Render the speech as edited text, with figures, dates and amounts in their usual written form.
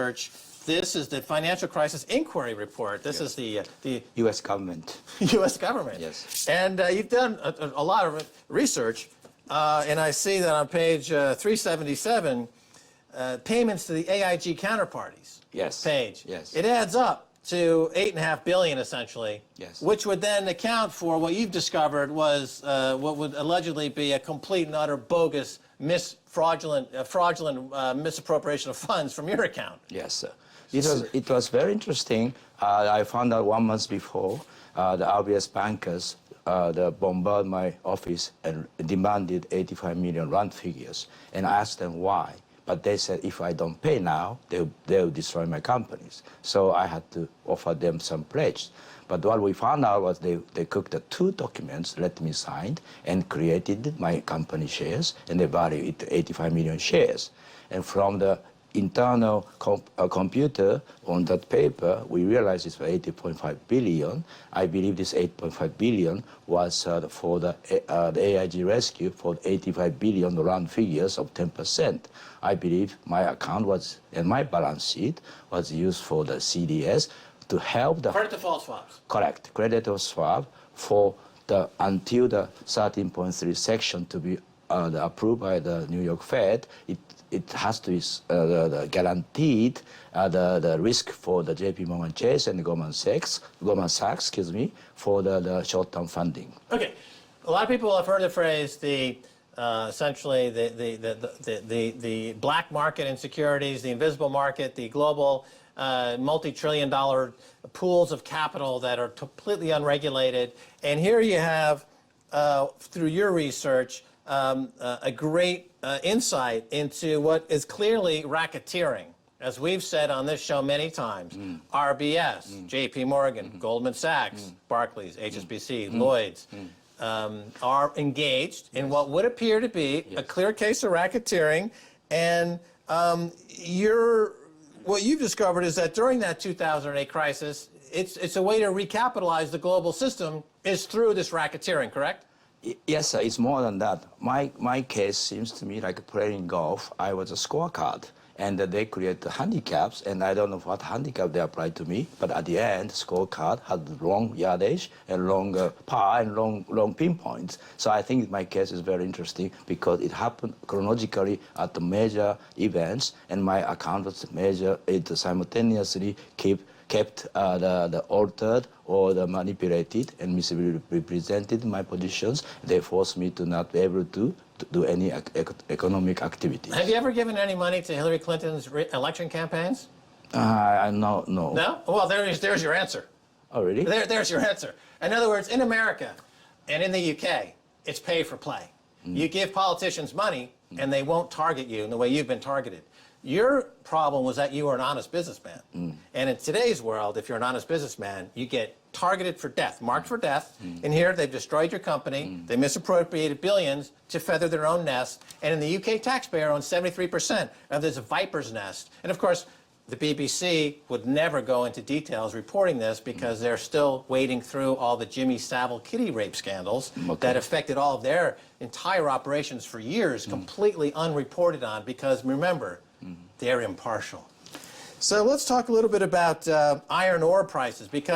research. This is the Financial Crisis Inquiry Report. This is the U.S. government. U.S. government. Yes. And you've done a lot of research, and I see that on page 377, payments to the AIG counterparties. Yes. Page. Yes. It adds up to $8.5 billion essentially. Yes. Which would then account for what you've discovered was what would allegedly be a complete and utter bogus, fraudulent misappropriation of funds from your account. Yes, sir. It was very interesting. I found out 1 month before the RBS bankers they bombarded my office and demanded 85 million rand figures. And I asked them why. But they said if I don't pay now, they'll destroy my companies. So I had to offer them some pledge. But what we found out was they cooked the 2 documents, let me sign, and created my company shares, and they valued it to 85 million shares. And from the internal computer on that paper, we realized it's for 80.5 billion. I believe this 8.5 billion was for the AIG rescue for 85 billion round figures of 10%. I believe my account was, and my balance sheet was used for the CDS to help the credit default swaps. Correct, credit default swap for the until the 13.3 section to be approved by the New York Fed. It has to be guaranteed the risk for the JP Morgan Chase and Goldman Sachs, excuse me, for the short-term funding. Okay, a lot of people have heard the phrase essentially the black market in securities, the invisible market, the global multi-trillion-dollar pools of capital that are completely unregulated. And here you have, through your research, a great insight into what is clearly racketeering. As we've said on this show many times, RBS, JP Morgan, Goldman Sachs, Barclays, HSBC, Lloyds, are engaged in what would appear to be a clear case of racketeering. And what you've discovered is that during that 2008 crisis, it's a way to recapitalize the global system is through this racketeering, correct? Yes, sir, it's more than that. My case seems to me like playing golf. I was a scorecard, and they create the handicaps, and I don't know what handicap they applied to me, but at the end, scorecard had long yardage and long par and long pinpoints. So I think my case is very interesting because it happened chronologically at the major events, and my account was major. It simultaneously kept the altered or the manipulated and misrepresented my positions. They forced me to not be able to do any economic activities. Have you ever given any money to Hillary Clinton's election campaigns? No. No? Well, there's your answer. Oh, really? There's your answer. In other words, in America and in the UK, it's pay for play. You give politicians money, and they won't target you in the way you've been targeted. Your problem was that you were an honest businessman. And in today's world, if you're an honest businessman, you get targeted for death, marked for death. And here, they've destroyed your company. They misappropriated billions to feather their own nest. And in the UK, taxpayer owns 73% of this viper's nest. And of course, the BBC would never go into details reporting this because they're still wading through all the Jimmy Savile kitty rape scandals that affected all of their entire operations for years, completely unreported on because, remember, they're impartial. So let's talk a little bit about iron ore prices because